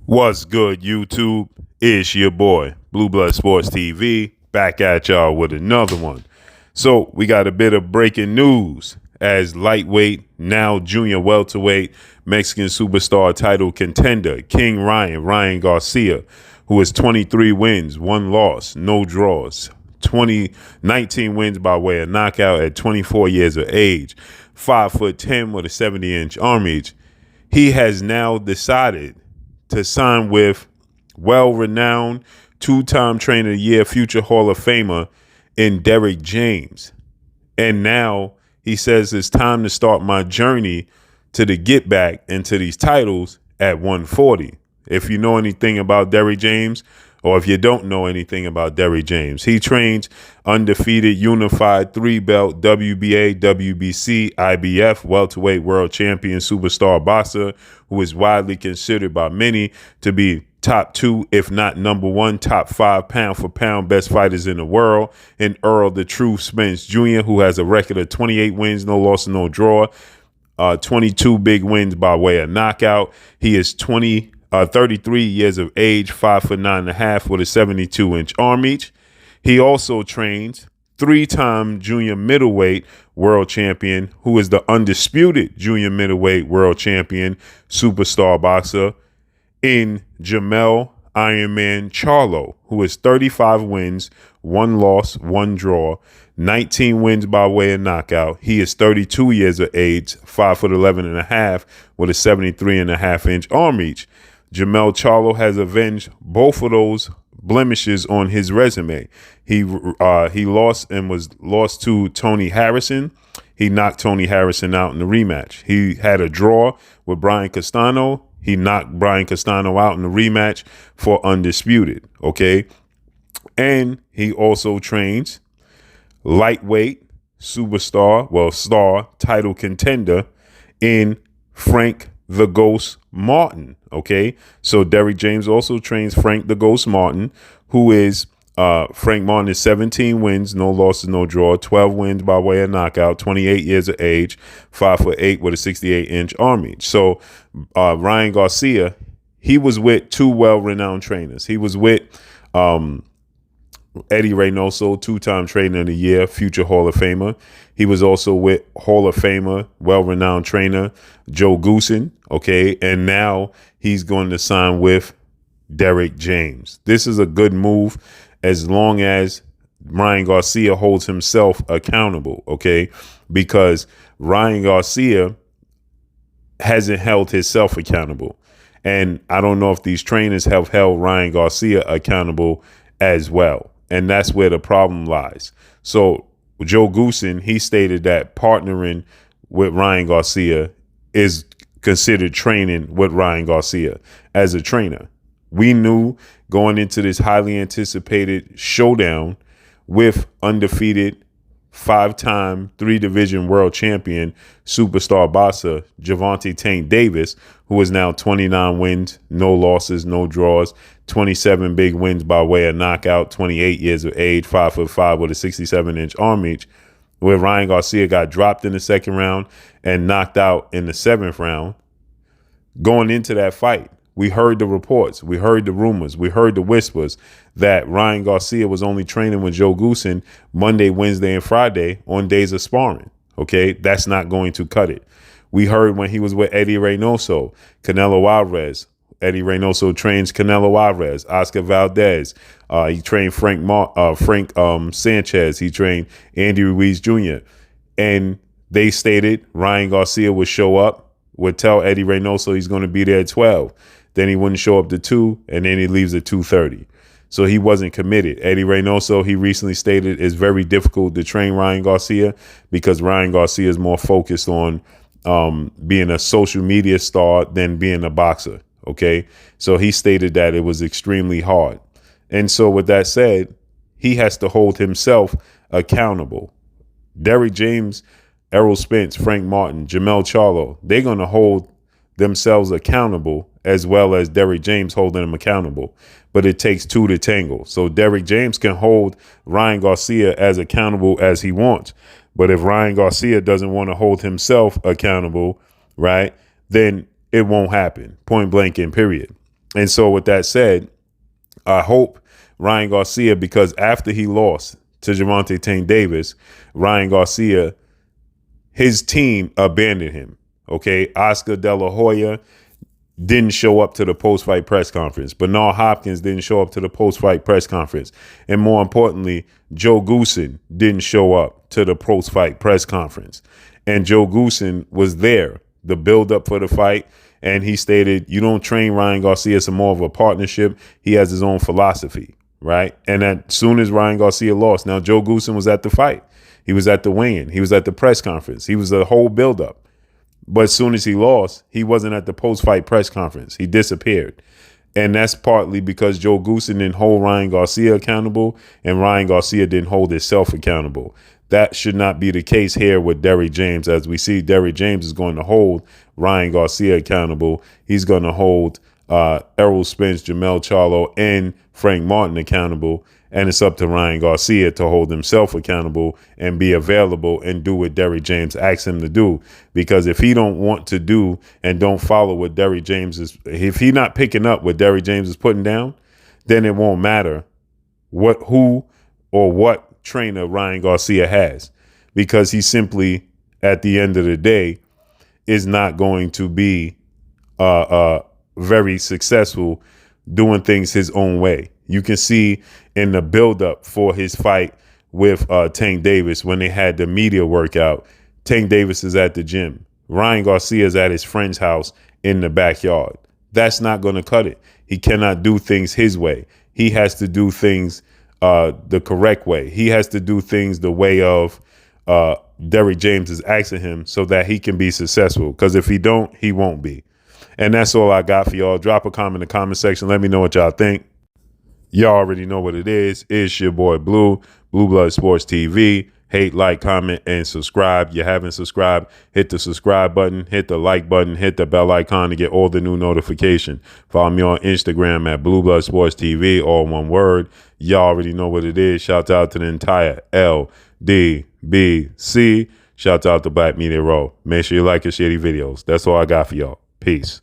What's good, YouTube? It's your boy, Blue Blood Sports TV, back at y'all with another one. So, we got a bit of breaking news as lightweight, now junior welterweight, Mexican superstar title contender, King Ryan Garcia, who has 23 wins, 1 loss, no draws, 19 wins by way of knockout at 24 years of age, 5'10" with a 70-inch arm reach. He has now decided to sign with well-renowned two-time trainer of the year, future Hall of Famer in Derrick James. And now he says it's time to start my journey to the get back into these titles at 140. If you know anything about Derrick James, or if you don't know anything about Derrick James, he trains undefeated, unified 3-belt WBA, WBC, IBF welterweight world champion superstar boxer who is widely considered by many to be top 2, if not number 1, top 5 pound for pound best fighters in the world. And Errol, the true Spence Jr., who has a record of 28 wins, no loss, no draw, 22 big wins by way of knockout. He is 33 years of age, 5'9.5" with a 72-inch arm reach. He also trains 3-time junior middleweight world champion, who is the undisputed junior middleweight world champion superstar boxer in Jamel Ironman Charlo, who is 35 wins, 1 loss, 1 draw, 19 wins by way of knockout. He is 32 years of age, 5'11.5" with a 73.5-inch arm reach. Jamel Charlo has avenged both of those blemishes on his resume. He lost and was lost to Tony Harrison. He knocked Tony Harrison out in the rematch. He had a draw with Brian Castano. He knocked Brian Castano out in the rematch for undisputed. Okay. And he also trains lightweight star title contender in Frank the Ghost Martin. Okay, so Derrick James also trains Frank the Ghost Martin, who is Frank Martin is 17 wins, no losses, no draw, 12 wins by way of knockout, 28 years of age, 5'8" with a 68-inch arm reach. So Ryan Garcia, he was with 2 well-renowned trainers. He was with Eddie Reynoso, 2-time trainer of the year, future Hall of Famer. He was also with Hall of Famer, well-renowned trainer Joe Goosen, okay? And now he's going to sign with Derrick James. This is a good move as long as Ryan Garcia holds himself accountable, okay? Because Ryan Garcia hasn't held himself accountable. And I don't know if these trainers have held Ryan Garcia accountable as well. And that's where the problem lies. So Joe Goosen, he stated that partnering with Ryan Garcia is considered training with Ryan Garcia as a trainer. We knew going into this highly anticipated showdown with undefeated 5-time 3-division world champion superstar boxer Gervonta Tank Davis, who is now 29 wins, no losses, no draws, 27 big wins by way of knockout, 28 years of age, 5'5" with a 67-inch arm reach, where Ryan Garcia got dropped in the 2nd round and knocked out in the 7th round. Going into that fight, we heard the reports, we heard the rumors, we heard the whispers that Ryan Garcia was only training with Joe Goosen Monday, Wednesday, and Friday on days of sparring. Okay, that's not going to cut it. We heard when he was with Eddie Reynoso, Canelo Alvarez. Eddie Reynoso trains Canelo Alvarez, Oscar Valdez. He trained Frank Sanchez. He trained Andy Ruiz Jr. And they stated Ryan Garcia would show up, would tell Eddie Reynoso he's going to be there at 12. Then he wouldn't show up to 2, and then he leaves at 2:30. So he wasn't committed. Eddie Reynoso, he recently stated, it's very difficult to train Ryan Garcia because Ryan Garcia is more focused on being a social media star than being a boxer. Okay, so he stated that it was extremely hard. And so with that said, he has to hold himself accountable. Derrick James, Errol Spence, Frank Martin, Jamel Charlo, they're going to hold themselves accountable as well as Derrick James holding them accountable. But it takes 2 to tangle. So Derrick James can hold Ryan Garcia as accountable as he wants. But if Ryan Garcia doesn't want to hold himself accountable, right, then it won't happen, point blank and period. And so with that said, I hope Ryan Garcia, because after he lost to Gervonta Tank Davis, Ryan Garcia, his team abandoned him. Okay. Oscar De La Hoya didn't show up to the post-fight press conference. Bernard Hopkins didn't show up to the post-fight press conference. And more importantly, Joe Goosen didn't show up to the post-fight press conference. And Joe Goosen was there, the build-up for the fight. And he stated, you don't train Ryan Garcia, it's more of a partnership. He has his own philosophy, right? And as soon as Ryan Garcia lost, now Joe Goosen was at the fight. He was at the weigh-in. He was at the press conference. He was the whole build-up. But as soon as he lost, he wasn't at the post-fight press conference. He disappeared. And that's partly because Joe Goosen didn't hold Ryan Garcia accountable, and Ryan Garcia didn't hold himself accountable. That should not be the case here with Derrick James. As we see, Derrick James is going to hold Ryan Garcia accountable. He's going to hold Errol, Spence, Jamel Charlo, and Frank Martin accountable. And it's up to Ryan Garcia to hold himself accountable and be available and do what Derrick James asks him to do. Because if he don't want to do and don't follow what Derrick James is, if he not picking up what Derrick James is putting down, then it won't matter who or what trainer Ryan Garcia has, because he simply, at the end of the day, is not going to be very successful doing things his own way. You can see in the buildup for his fight with Tank Davis, when they had the media workout, Tank Davis is at the gym. Ryan Garcia is at his friend's house in the backyard. That's not going to cut it. He cannot do things his way. He has to do things the correct way. He has to do things the way of Derrick James is asking him, so that he can be successful. Because if he don't, he won't be. And that's all I got for y'all. Drop a comment in the comment section. Let me know what y'all think. Y'all already know what it is. It's your boy Blue Blood Sports TV. Hate, like, comment, and subscribe. You haven't subscribed, hit the subscribe button, hit the like button, hit the bell icon to get all the new notification. Follow me on Instagram at Blue Blood Sports TV, all one word. Y'all already know what it is. Shout out to the entire LDBC. Shout out to Black Media Row. Make sure you like and share these videos. That's all I got for y'all. Peace.